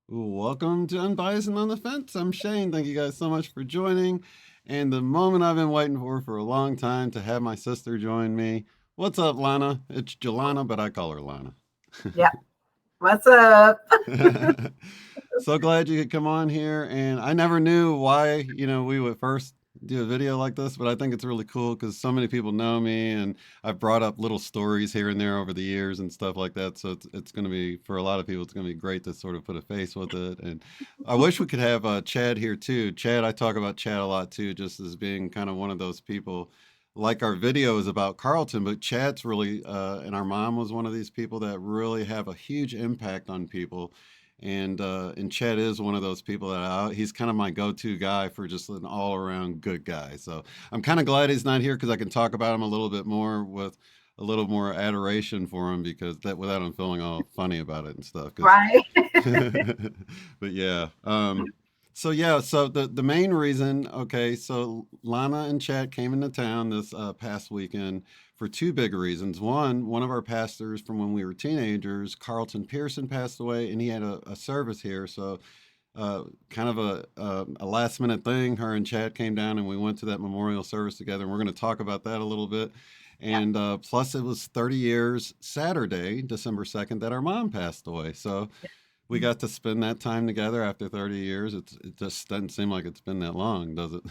Welcome to Unbiased and on the Fence. I'm Shane. Thank you guys so much for joining. And the moment I've been waiting for a long time to have my sister join me. What's up, Lana? It's JaLana, but I call her Lana. Yep. What's up? So glad you could come on here. And I never knew why, we would first do a video like this, but I think it's really cool because so many people know me and I've brought up little stories here and there over the years and stuff like that. So it's going to be, for a lot of people, it's going to be great to sort of put a face with it. And I wish we could have Chad here too. Chad, I talk about Chad a lot too, just as being kind of one of those people. Like our video is about Carlton, but Chad's really, and our mom was one of these people that really have a huge impact on people. And Chad is one of those people that he's kind of my go-to guy for just an all-around good guy. So I'm kind of glad he's not here because I can talk about him a little bit more with a little more adoration for him because that without him feeling all funny about it and stuff. Right. But yeah. So the main reason, okay, so Lana and Chad came into town this past weekend for two big reasons. One of our pastors from when we were teenagers, Carlton Pearson, passed away, and he had a service here. So kind of a last minute thing. Her and Chad came down and we went to that memorial service together, and we're going to talk about that a little bit. And plus, it was 30 years Saturday, December 2nd, that our mom passed away. So we got to spend that time together after 30 years. It just doesn't seem like it's been that long, does it?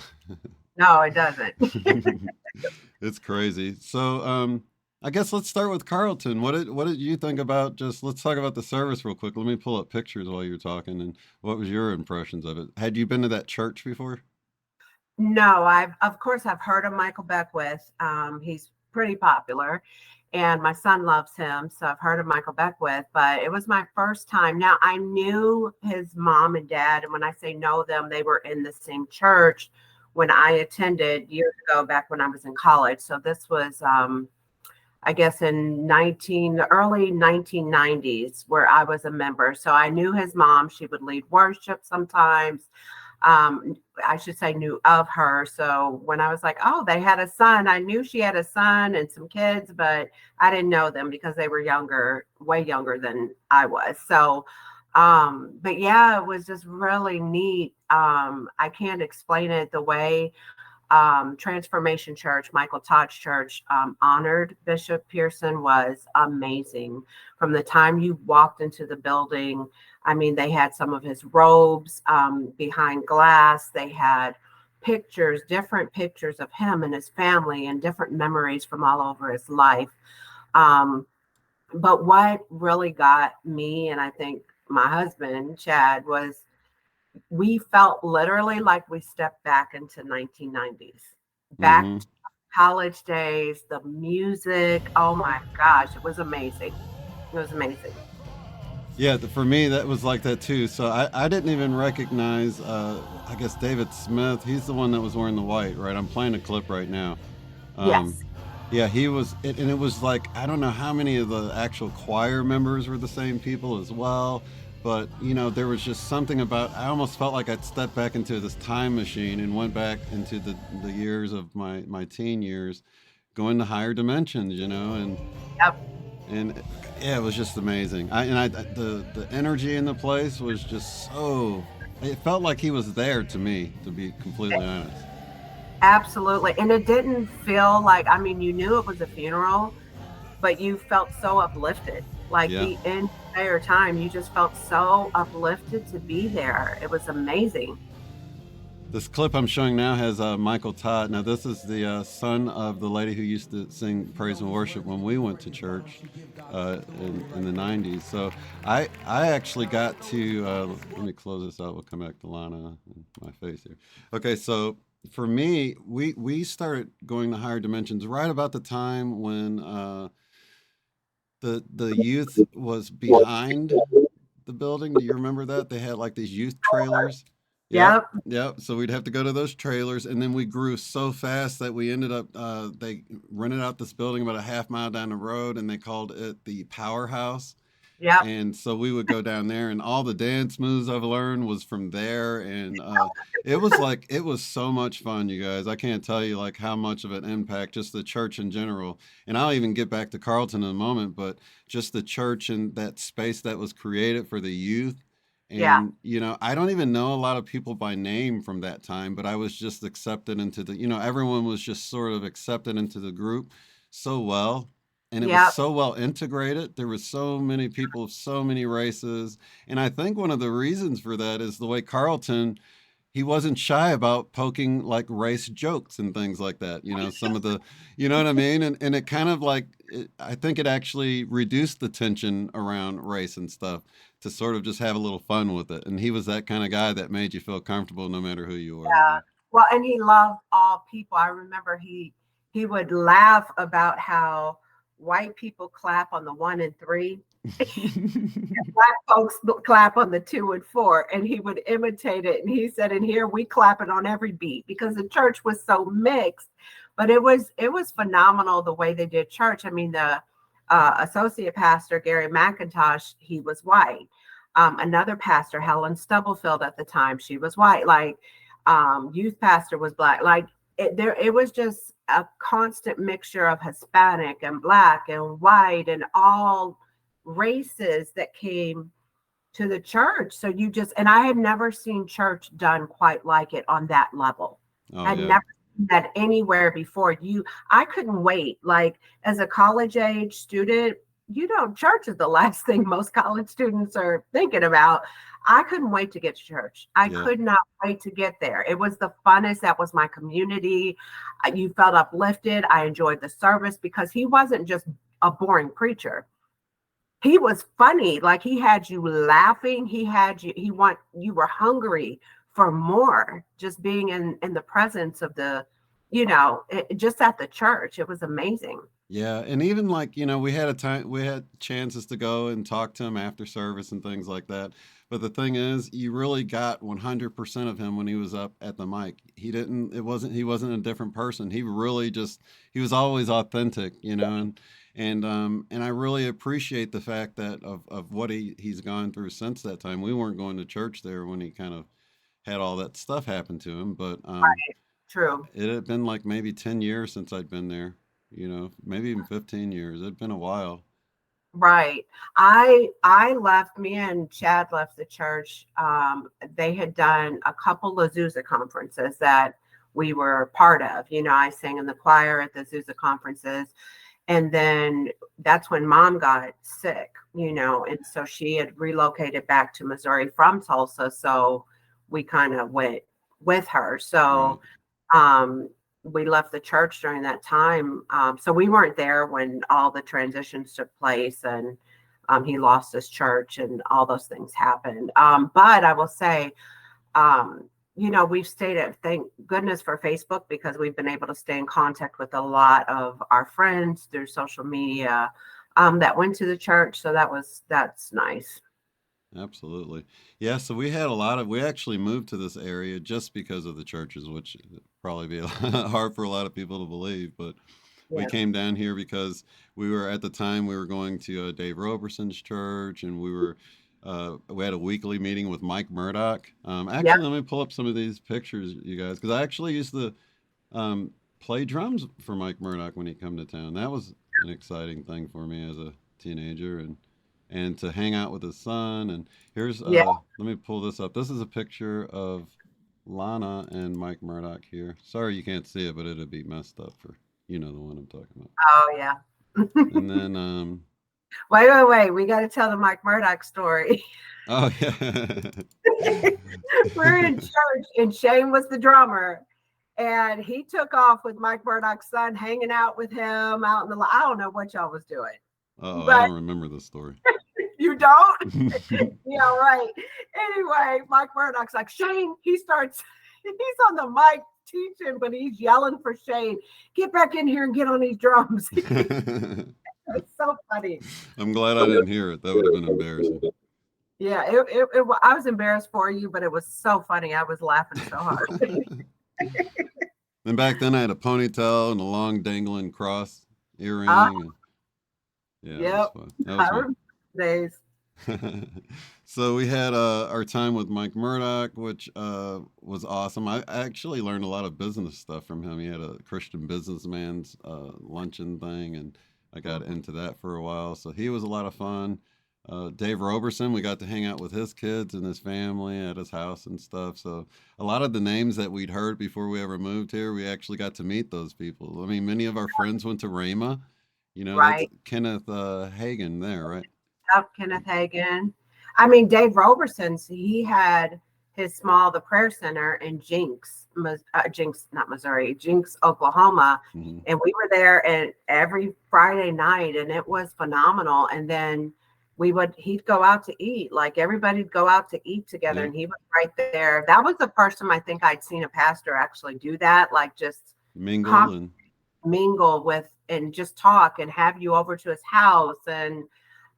No, it doesn't. It's crazy. So I guess let's start with Carlton. What did you think about let's talk about the service real quick. Let me pull up pictures while you're talking. And what was your impressions of it? Had you been to that church before? No, of course I've heard of Michael Beckwith. He's pretty popular. And my son loves him, so I've heard of Michael Beckwith, but it was my first time. Now, I knew his mom and dad, and when I say know them, they were in the same church when I attended years ago, back when I was in college. So this was, I guess, in the early 1990s, where I was a member. So I knew his mom. She would lead worship sometimes. I should say knew of her. So when I was like, oh, they had a son, I knew she had a son and some kids, but I didn't know them because they were younger, way younger than I was. So, but yeah, it was just really neat. I can't explain it the way Transformation Church, Michael Todd's church, honored Bishop Pearson was amazing. From the time you walked into the building, I mean, they had some of his robes behind glass. They had pictures, different pictures of him and his family and different memories from all over his life. But what really got me, and I think my husband, Chad, was we felt literally like we stepped back into 1990s, back Mm-hmm. to college days, the music. Oh my gosh, it was amazing. It was amazing. Yeah, for me, that was like that too. So I didn't even recognize, I guess, David Smith. He's the one that was wearing the white, right? I'm playing a clip right now. Um, Yes. yeah, he was, and it was like, I don't know how many of the actual choir members were the same people as well. But, there was just something about, I almost felt like I'd stepped back into this time machine and went back into the years of my teen years, going to higher dimensions, Yep. and yeah, it was just amazing. The energy in the place was just so. It felt like he was there to me, to be completely honest. Absolutely. And it didn't feel like, I mean, you knew it was a funeral, but you felt so uplifted. Like Yeah. the entire time, you just felt so uplifted to be there. It was amazing. This clip I'm showing now has Michael Todd. Now, this is the son of the lady who used to sing praise and worship when we went to church in the 90s. So I actually got to, let me close this out. We'll come back to Lana and my face here. Okay, so for me, we started going to higher dimensions right about the time when the youth was behind the building. Do you remember that? They had like these youth trailers. Yep, Yep. yep. So we'd have to go to those trailers, and then we grew so fast that we ended up. They rented out this building about a half mile down the road, and they called it the Powerhouse. Yep. And so we would go down there, and all the dance moves I've learned was from there. And it was so much fun, you guys. I can't tell you like how much of an impact just the church in general. And I'll even get back to Carlton in a moment, but just the church and that space that was created for the youth. Yeah. And, I don't even know a lot of people by name from that time, but I was just accepted into everyone was just sort of accepted into the group so well. And it was Yep. so well integrated. There were so many people of so many races. And I think one of the reasons for that is the way Carlton, he wasn't shy about poking like race jokes and things like that. Some of the, you know what I mean? And it kind of like, I think it actually reduced the tension around race and stuff to sort of just have a little fun with it. And he was that kind of guy that made you feel comfortable no matter who you were. Yeah. Well, and he loved all people. I remember he would laugh about how white people clap on the 1 and 3. Black folks clap on the 2 and 4, and he would imitate it. And he said, "And here we clap it on every beat," because the church was so mixed. But it was phenomenal the way they did church. I mean, the associate pastor Gary McIntosh, he was white. Another pastor, Helen Stubblefield, at the time, she was white. Like youth pastor was black. Like it was just a constant mixture of Hispanic and black and white and all races that came to the church. So and I had never seen church done quite like it on that level. Oh, I'd yeah. never seen that anywhere before. I couldn't wait. Like as a college age student, church is the last thing most college students are thinking about. I couldn't wait to get to church. I Yeah. could not wait to get there. It was the funnest. That was my community. You felt uplifted. I enjoyed the service because he wasn't just a boring preacher. He was funny. Like he had you laughing. You were hungry for more, just being in the presence of just at the church. It was amazing. Yeah, and even like, we had chances to go and talk to him after service and things like that. But the thing is, you really got 100% of him when he was up at the mic. He wasn't a different person. He was always authentic, and I really appreciate the fact that of what he's gone through since that time. We weren't going to church there when he kind of had all that stuff happen to him, but True. it had been like maybe 10 years since I'd been there, maybe even 15 years. It'd been a while. Right. I left, me and Chad left the church. They had done a couple Azusa conferences that we were part of. I sang in the choir at the Azusa conferences. And then that's when mom got sick, and so she had relocated back to Missouri from Tulsa. So we kind of went with her. Right. So we left the church during that time. So we weren't there when all the transitions took place and he lost his church and all those things happened. But I will say, we've stayed thank goodness for Facebook, because we've been able to stay in contact with a lot of our friends through social media that went to the church. So that's nice. Absolutely. Yeah, so we actually moved to this area just because of the churches, which would probably be hard for a lot of people to believe, but we Yeah. came down here because at the time we were going to Dave Roberson's church, and we had a weekly meeting with Mike Murdoch. Yeah. Actually, let me pull up some of these pictures, you guys, because I actually used to play drums for Mike Murdoch when he come to town. That was an exciting thing for me as a teenager, and to hang out with his son. And here's Yeah. let me pull this up. This is a picture of Lana and Mike Murdoch here. Sorry you can't see it, but it'd be messed up for the one I'm talking about. Oh, yeah. And then Wait. We got to tell the Mike Murdoch story. oh yeah. We're in church and Shane was the drummer. And he took off with Mike Murdoch's son, hanging out with him out in the. I don't know what y'all was doing, Oh, I but don't remember this story. you don't. Yeah, right. Anyway, Mike Murdoch's like, Shane. He's on the mic teaching, but he's yelling for Shane, get back in here and get on these drums. It's so funny. I'm glad I didn't hear it. That would have been embarrassing. Yeah, I was embarrassed for you, but it was so funny. I was laughing so hard. And back then I had a ponytail and a long dangling cross earring. Uh, And, yeah, yep. that was fun. That was I fun. remember days. So we had our time with Mike Murdoch, which was awesome. I actually learned a lot of business stuff from him. He had a Christian businessman's luncheon thing, and I got Mhm. into that for a while. So he was a lot of fun. Dave Roberson, we got to hang out with his kids and his family at his house and stuff. So a lot of the names that we'd heard before we ever moved here, we actually got to meet those people. I mean, many of our friends went to Rhema. You know, that's Right. Kenneth Hagan there, right? Up Kenneth Hagin. I mean, Dave Roberson's, he had his small, the prayer center in Jinx, not Missouri, Jinx, Oklahoma. Hmm. And we were there and every Friday night and it was phenomenal. And then he'd go out to eat, like everybody'd go out to eat together Yeah. and he was right there. That was the first time I think I'd seen a pastor actually do that, like just Mingle and mingle with and just talk and have you over to his house. And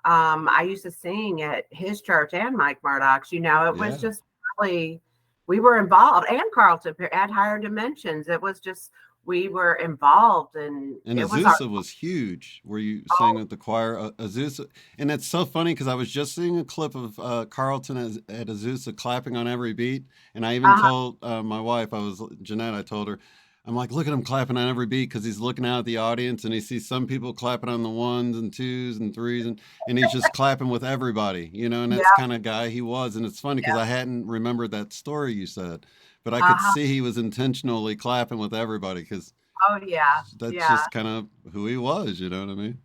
I used to sing at his church and Mike Murdoch's. It was yeah. just really, we were involved, and Carlton at Higher Dimensions. It was just, we were involved, and And it was our, Azusa was huge. Where you sang oh, at the choir, Azusa, and it's so funny because I was just seeing a clip of Carlton at Azusa clapping on every beat, and I even uh, told my wife, I was Jeanette, I told her, I'm like, look at him clapping on every beat because he's looking out at the audience and he sees some people clapping on the ones and twos and threes, and he's just clapping with everybody, and that's the yeah, kind of guy he was. And it's funny because yeah, I hadn't remembered that story you said, but I could uh-huh, see he was intentionally clapping with everybody because oh, yeah, that's yeah, just kind of who he was, you know what I mean?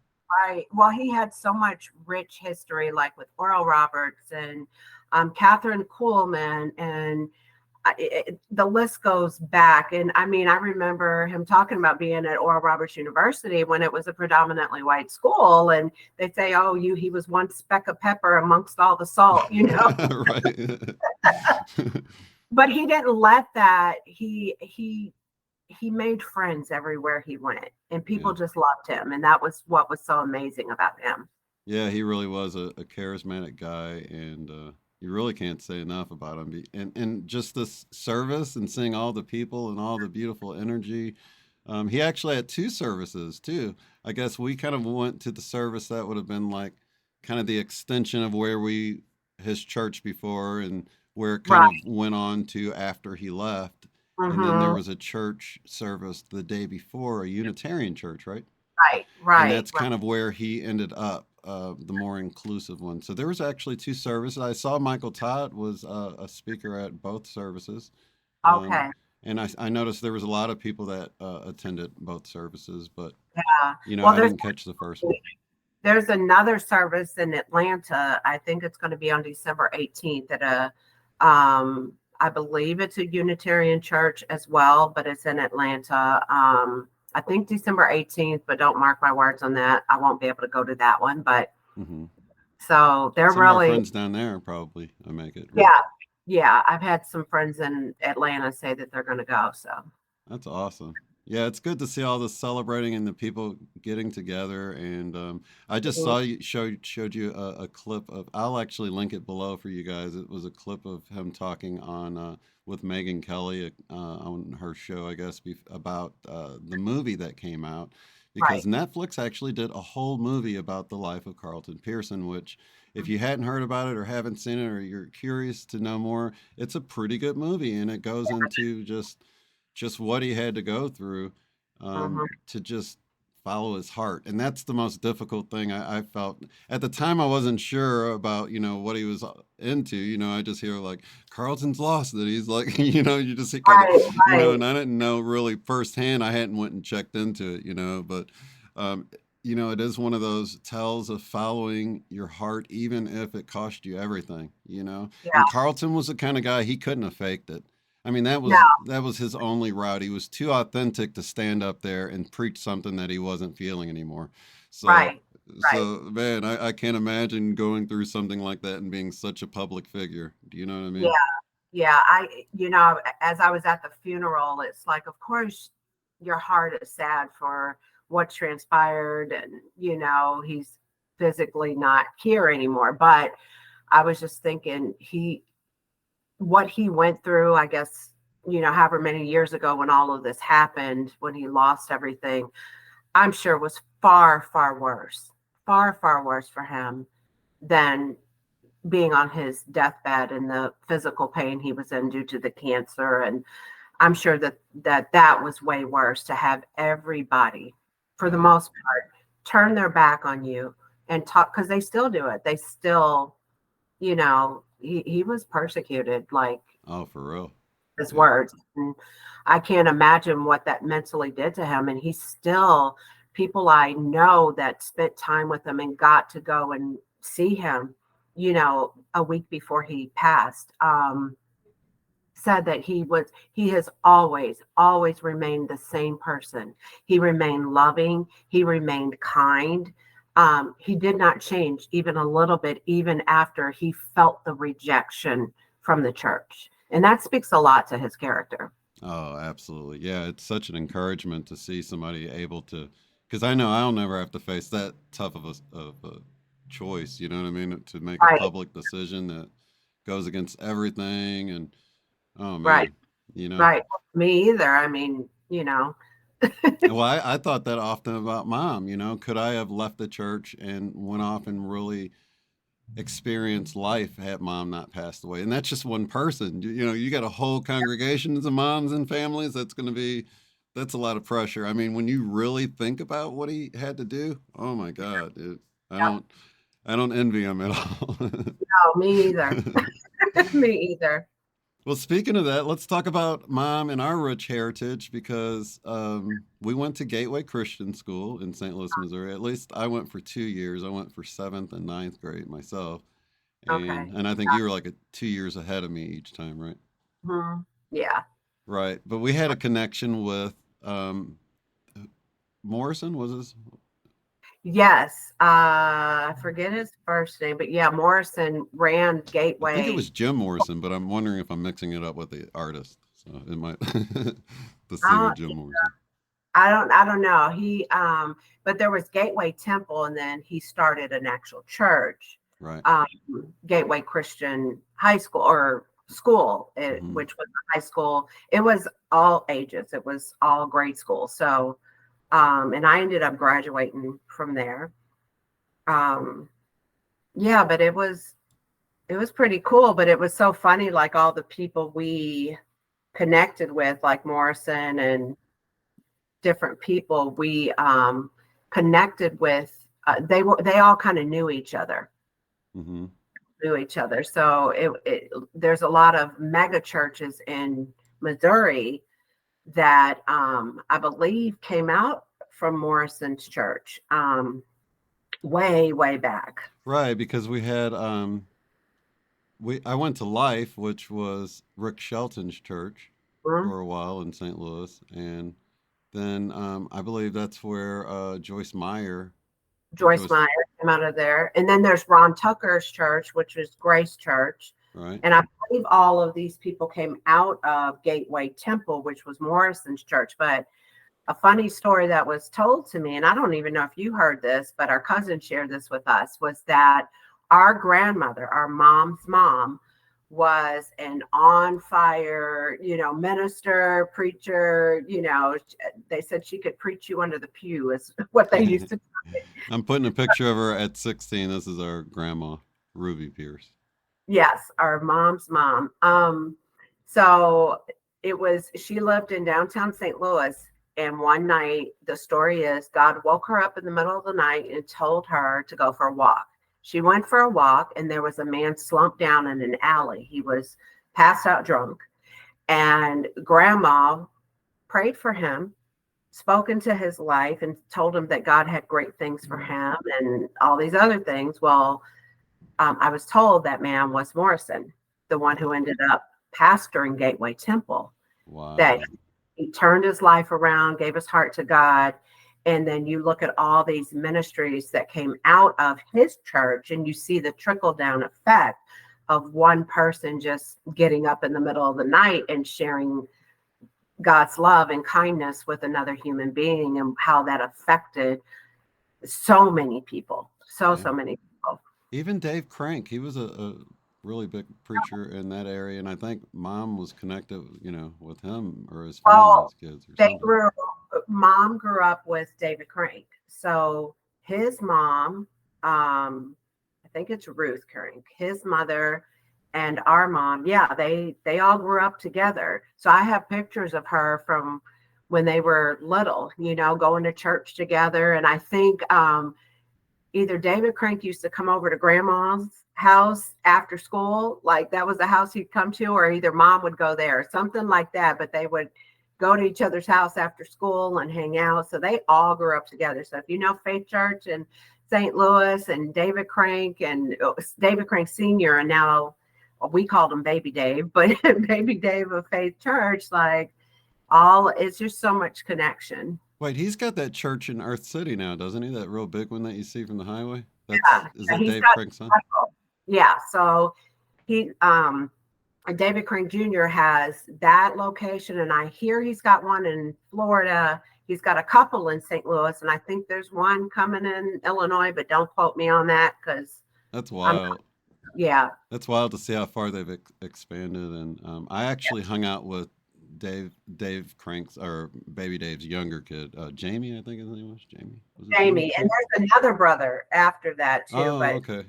right. Well, he had so much rich history, like with Oral Roberts and Catherine Kuhlman and the list goes back. And I mean, I remember him talking about being at Oral Roberts University when it was a predominantly white school. And they say, oh, he was one speck of pepper amongst all the salt. Right. But he didn't let that. He made friends everywhere he went, and Yeah. people just loved him. And that was what was so amazing about him. Yeah, he really was a charismatic guy, and you really can't say enough about him. And just this service and seeing all the people and all the beautiful energy. He actually had two services too. I guess we kind of went to the service that would have been like kind of the extension of where his church before, and where it kind Right. of went on to after he left. And then there Hmm. was a church service the day before, a Unitarian church, right? Right. And Right. that's Right. kind of where he ended up, the more inclusive one. So there was actually two services. I saw Michael Todd was a speaker at both services, um, Okay. and I noticed there was a lot of people that attended both services, but Yeah. you know Well, I didn't catch the first one. there's another service in Atlanta. I think it's going to be on December 18th at I believe it's a Unitarian church as well, but it's in Atlanta. I think December 18th, but don't mark my words on that. I won't be able to go to that one. But Hmm. so they're Some of our really, friends down there probably I make it right. yeah, yeah. I've had some friends in Atlanta say that they're going to go. So, That's awesome. Yeah, it's good to see all this celebrating and the people getting together. And I just mhm, saw you showed you a clip of. I'll actually link it below for you guys. It was a clip of him talking on with Megyn Kelly on her show, I guess, about the movie that came out. Because right. Netflix actually did a whole movie about the life of Carlton Pearson, which, if you hadn't heard about it or haven't seen it or you're curious to know more, it's a pretty good movie, and it goes into just what he had to go through Mhm. to just follow his heart. And that's the most difficult thing I felt. At the time, I wasn't sure about, what he was into. I just hear like, Carlton's lost it. He's like, you just kind of, Right. Right. and I didn't know really firsthand. I hadn't went and checked into it, but, um, it is one of those tells of following your heart, even if it cost you everything. Yeah. And Carlton was the kind of guy, he couldn't have faked it. I mean, that No. was that was his only route. He was too authentic to stand up there and preach something that he wasn't feeling anymore. So, Right. Right. so man, I can't imagine going through something like that and being such a public figure. Do you know what I Yeah. mean? Yeah. As I was at the funeral, it's like, of course, your heart is sad for what transpired, and he's physically not here anymore. But I was just thinking, what he went through, I guess, however many years ago when all of this happened, when he lost everything, I'm sure was far, far worse for him than being on his deathbed and the physical pain he was in due to the cancer. And I'm sure that was way worse to have everybody, for the Right. most part, turn their back on you and talk, because they still do it. They still, he was persecuted, like Oh, for real. his Yeah. words. And I can't imagine what that mentally did to him. And he's still, people I know that spent time with him and got to go and see him, a week before he passed. Said that he has always remained the same person. He remained loving, he remained kind. He did not change even a little bit, even after he felt the rejection from the church, and that speaks a lot to his character. Oh, absolutely. Yeah, it's such an encouragement to see somebody able to, because I know I'll never have to face that tough of a choice. You know what I mean? To make a Right, public decision that goes against everything, and oh right, man, you know. right. Me either. I mean, Well, I thought that often about mom. You know, could I have left the church and went off and really experienced life had mom not passed away? And that's just one person. You know, you got a whole congregations of moms and families. That's a lot of pressure. I mean, when you really think about what he had to do, oh my God, I Yep. don't, I don't envy him at all. No, me either. Me either. Well, speaking of that, let's talk about mom and our rich heritage because we went to Gateway Christian School in St. Louis, Missouri. At least I went for 2 years. I went for seventh and ninth grade myself, Okay. and I think you were like 2 years ahead of me each time, right? Mhm. Yeah. Right. But we had a connection with Morrison. Was his? Yes. I forget his first name, but yeah, Morrison ran I think it Gateway. was Jim Morrison, but I'm wondering if I'm mixing it up with the artist. So it might the singer Uh, Jim Morrison. I don't know. But there was Gateway Temple, and then he started an actual church, Right. um, Gateway Christian High School or school, Hmm. which was a high school. It was all ages. It was all grade school. So, and I ended up graduating from there. Um, yeah, but it was pretty cool. But it was so funny, like all the people we connected with, like Morrison and different people we connected with. They all kind of Hmm. knew each other. So there's a lot of mega churches in Missouri that I believe came out from Morrison's church, way back. Right, because we had we I went to Life, which was Rick Shelton's church Mhm. for a while in St. Louis, and then I believe that's where Joyce Meyer or Joyce Joyce, Meyer came out of there, and then there's Ron Tucker's church, which is Grace Church. right? And I believe all of these people came out of Gateway Temple, which was Morrison's church. But a funny story that was told to me, and I don't even know if you heard this, but our cousin shared this with us, was that our grandmother, our mom's mom, was an on fire, minister, preacher. They said she could preach you under the pew, is what they used to. I'm putting a picture of her at 16. This is our grandma, Ruby Pierce. Yes, our mom's mom. So she lived in downtown St. Louis. And one night, the story is God woke her up in the middle of the night and told her to go for a walk. She went for a walk, and there was a man slumped down in an alley. He was passed out drunk. And grandma prayed for him, spoke into his life, and told him that God had great things for him and all these other things. Well, I was told that man was Morrison, the one who ended up pastoring Gateway Temple, that Wow. he turned his life around, gave his heart to God. And then you look at all these ministries that came out of his church, and you see the trickle down effect of one person just getting up in the middle of the night and sharing God's love and kindness with another human being, and how that affected so many people. So Yeah. many people. Even Dave Crank, he was a really big preacher in that area, and I think mom was connected, with him or his family, Well, his kids or they something. grew mom grew up with David Crank. So his mom, I think it's Ruth Crank, his mother and our mom. Yeah, they all grew up together. So I have pictures of her from when they were little, going to church together. And I think either David Crank used to come over to grandma's house after school, like that was the house he'd come to, or either mom would go there, something like that. But they would go to each other's house after school and hang out. So they all grew up together. So if you know Faith Church and St. Louis and David Crank and David Crank Sr., and now we called him Baby Dave, but Baby Dave of Faith Church, like all, it's just so much connection. Wait, he's got that church in Earth City now, doesn't he? That real big one that you see from the highway. Yeah, Is yeah, that he's Dave got Crank's son? yeah. So he David Crank Jr. has that location, and I hear he's got one in Florida. He's got a couple in St. Louis, and I think there's one coming in Illinois, but don't quote me on that because That's I'm wild. yeah, That's wild to see how far they've expanded. And I actually hung out with Dave Crank's or Baby Dave's younger kid, Jamie. I think his name was Jamie. Was it Jamie Jamie, and Crank? there's another brother after that too, Oh, but okay.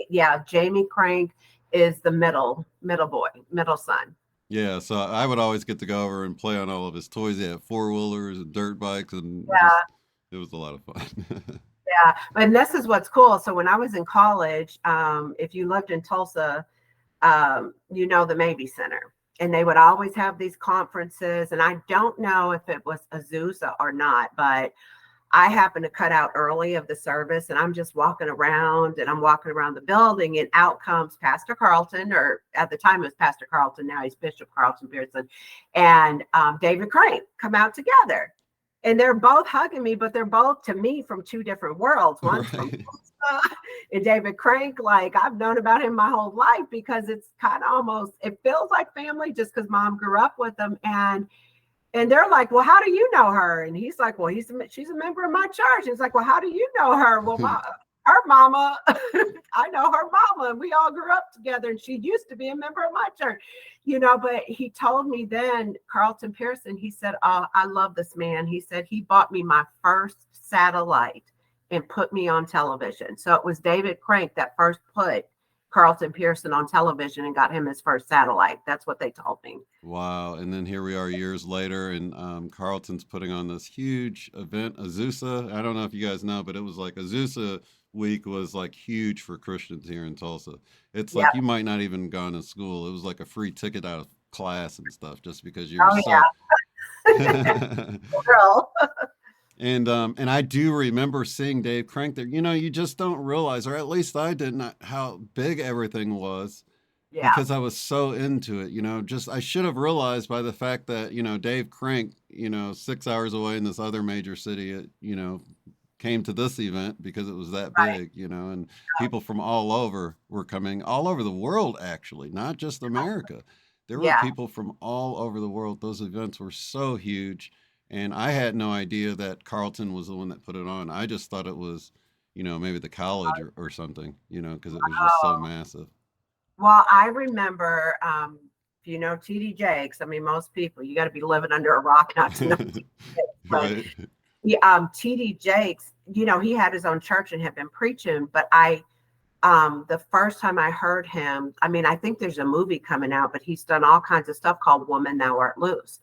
yeah, Jamie Crank is the middle boy, middle son. Yeah, so I would always get to go over and play on all of his toys. He had four wheelers and dirt bikes, and just Yeah, it was a lot of fun. yeah. And this is what's cool. So when I was in college, if you lived in Tulsa, you know the Maybe Center. And they would always have these conferences. And I don't know if it was Azusa or not, but I happened to cut out early of the service and I'm just walking around and I'm walking around the building and out comes Pastor Carlton, or at the time it was Pastor Carlton, now he's Bishop Carlton Pearson, and David Crank come out together. And they're both hugging me, but they're both to me from two different worlds. One's from Right. and David Crank, like I've known about him my whole life because it's kind of almost, it feels like family just because mom grew up with him. And they're like, well, how do you know her? And he's like, well, she's a member of my church. And it's like, well, how do you know her? Well, her mama, I know her mama, and we all grew up together. And she used to be a member of my church, But he told me then, Carlton Pearson, he said, oh, I love this man. He said he bought me my first satellite and put me on television. So it was David Crank that first put Carlton Pearson on television and got him his first satellite. That's what they told me. Wow. And then here we are years later, and Carlton's putting on this huge event, Azusa. I don't know if you guys know, but it was like Azusa week was like huge for Christians here in Tulsa. It's like Yep. you might not even gone to school. It was like a free ticket out of class and stuff just because you were Oh so yeah. Girl. and I do remember seeing Dave Crank there. You just don't realize, or at least I didn't, how big everything was Yeah. because I was so into it. Just I should have realized by the fact that Dave Crank, 6 hours away in this other major city, came to this event because it was that Right. big. And people from all over were coming, all over the world, actually, not just America. There were Yeah. people from all over the world. Those events were so huge. And I had no idea that Carlton was the one that put it on. I just thought it was, maybe the college or something, because it was just so Oh. massive. Well, I remember, if you know TD Jakes, I mean, most people, you got to be living under a rock not to know TD Jakes. But Right. TD Jakes, he had his own church and had been preaching. But the first time I heard him, I mean, I think there's a movie coming out, but he's done all kinds of stuff called Woman Thou Art Loose.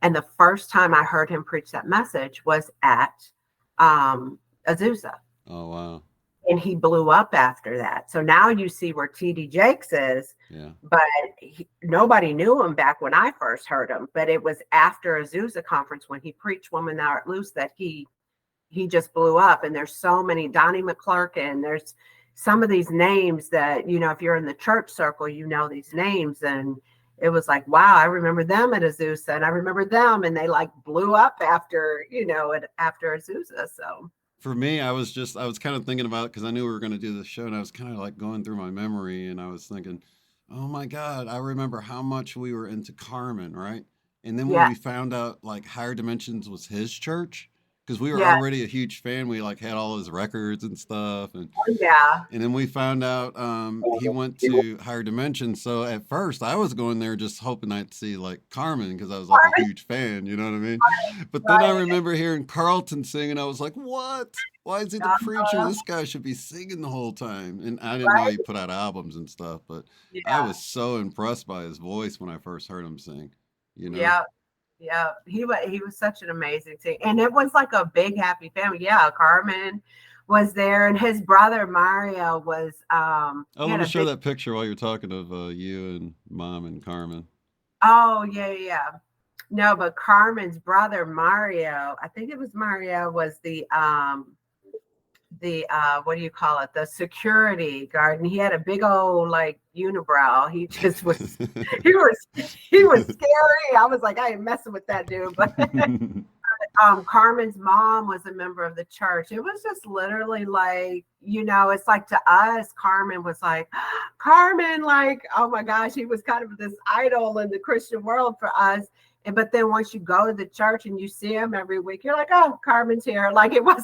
And the first time I heard him preach that message was at Azusa. Oh, wow. And he blew up after that. So now you see where TD Jakes is, Yeah. but nobody knew him back when I first heard him. But it was after Azusa conference when he preached "Woman Thou Art Loose" that he just blew up. And there's so many Donnie McClurkin. There's some of these names that if you're in the church circle, these names. And it was like, wow, I remember them at Azusa, and I remember them, and they like blew up after after Azusa. So For me, I was kind of thinking about it because I knew we were going to do this show, and I was kind of like going through my memory, and I was thinking, oh my God, I remember how much we were into Carmen, right? And then when yeah, we found out like Higher Dimensions was his church, because we were Yeah. already a huge fan. We like had all his records and stuff, Yeah. and then we found out he went to Higher Dimension. So at first, I was going there just hoping I'd see like Carmen because I was like a huge fan. You know what I mean? But then I Right. remember hearing Carlton sing, and I was like, "What? Why is he the preacher? Uh-huh. This guy should be singing the whole time." And I didn't know he Right. put out albums and stuff, but I Yeah. was so impressed by his voice when I first heard him sing. You know? Yeah. Yeah. He was such an amazing thing. And it was like a big happy family. Yeah. Carmen was there and his brother Mario was Oh, he let had me a show big that picture while you're talking of you and Mom and Carmen. oh yeah, yeah. Yeah. No, but Carmen's brother Mario, I think it was Mario, was the what do you call it, the security guard, and he had a big old like unibrow. He just was he was he was scary. I was like, I ain't messing with that dude. But Carmen's mom was a member of the church. It was just literally like, it's like to us, Carmen was like, Carmen, like, oh my gosh, he was kind of this idol in the Christian world for us. And but then once you go to the church and you see him every week, you're like, oh, Carmen's here. Like it was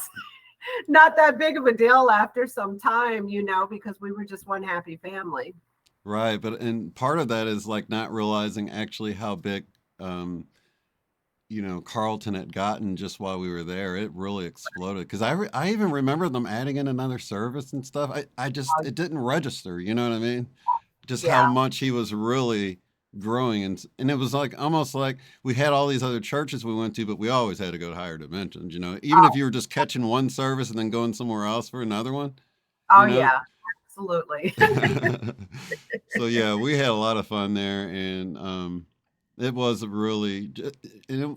not that big of a deal after some time, because we were just one happy family. Right, but and part of that is like not realizing actually how big um Carlton had gotten just while we were there. It really exploded because I even remember them adding in another service and stuff. I just it didn't register, you know what I mean? Just how Yeah. much he was really growing, and it was like almost like we had all these other churches we went to, but we always had to go to Higher Dimensions, even if Oh, you were just catching one service and then going somewhere else for another one, oh you know. yeah, absolutely. So yeah, we had a lot of fun there, and it was really,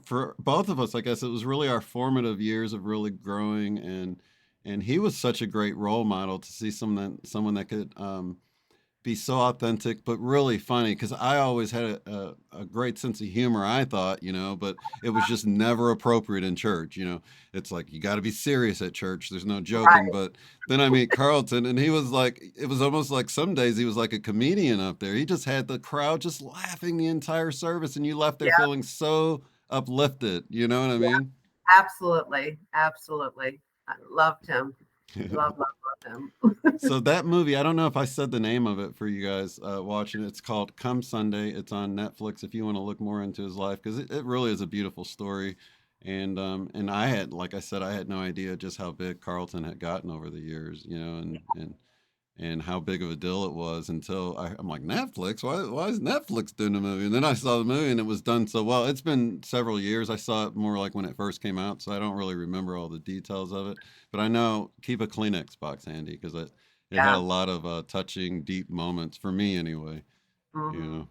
for both of us, I guess it was really our formative years of really growing, and he was such a great role model to see someone that could be so authentic, but really funny. Because I always had a great sense of humor, I thought, but it was just never appropriate in church. It's like you got to be serious at church. There's no joking. Right. But then I meet Carlton, and he was like, it was almost like some days he was like a comedian up there. He just had the crowd just laughing the entire service, and you left there Yeah. feeling so uplifted. You know what I Yeah. mean? Absolutely. Absolutely. I loved him. Love him. So that movie, I don't know if I said the name of it for you guys watching. It's called Come Sunday. It's on Netflix if you want to look more into his life because it really is a beautiful story. And I had, like I said, I had no idea just how big Carlton had gotten over the years, and how big of a deal it was until I'm like, Netflix? Why is Netflix doing the movie? And then I saw the movie and it was done so well. It's been several years. I saw it more like when it first came out, so I don't really remember all the details of it. But I know keep a Kleenex box handy because it had a Yeah. lot of touching, deep moments for me anyway. You Hmm. know.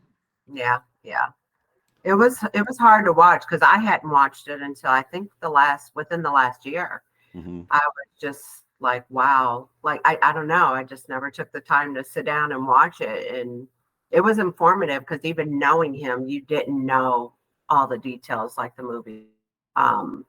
Yeah. Yeah. It was hard to watch because I hadn't watched it until I think within the last year. Hmm. I was just like, wow. Like I don't know. I just never took the time to sit down and watch it. And it was informative because even knowing him, you didn't know all the details like the movie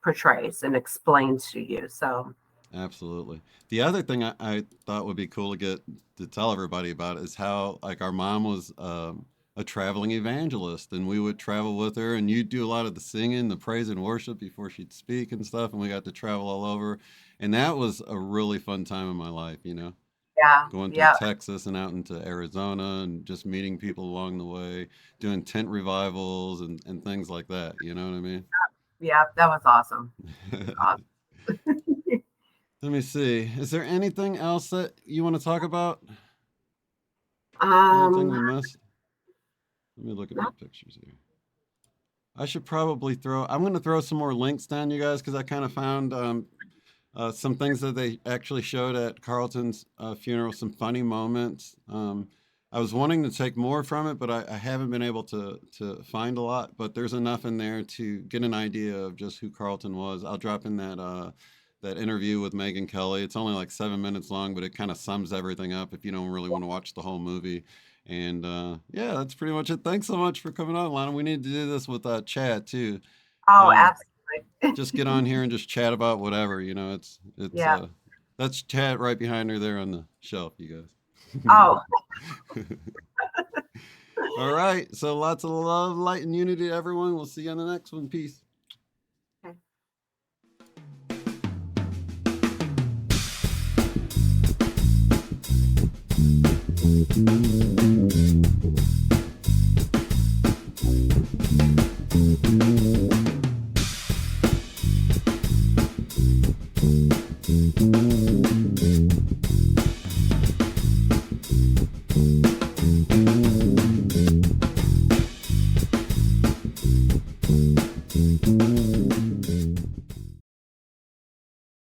portrays and explains to you. So Absolutely. The other thing I thought would be cool to get to tell everybody about is how like our mom was a traveling evangelist, and we would travel with her, and you'd do a lot of the singing, the praise and worship before she'd speak and stuff, and we got to travel all over, and that was a really fun time in my life, yeah, going through yeah, Texas and out into Arizona and just meeting people along the way, doing tent revivals and things like that. You know what I mean? yeah. That was awesome. Awesome. Let me see. Is there anything else that you want to talk about? Anything Um, we missed? Let me look at my pictures here. I should probably I'm going to throw some more links down, you guys, because I kind of found some things that they actually showed at Carlton's funeral, some funny moments. I was wanting to take more from it, but I haven't been able to find a lot. But there's enough in there to get an idea of just who Carlton was. I'll drop in that interview with Megyn Kelly. It's only like 7 minutes long, but it kind of sums everything up if you don't really want to watch the whole movie. And yeah, that's pretty much it. Thanks so much for coming on, Lana. We need to do this with Chad too. oh, Um, absolutely. just get on here and just chat about whatever. It's Yeah. that's Chad right behind her there on the shelf, you Oh, guys. All right. So lots of love, light, and unity to everyone. We'll see you on the next one. Peace. okay.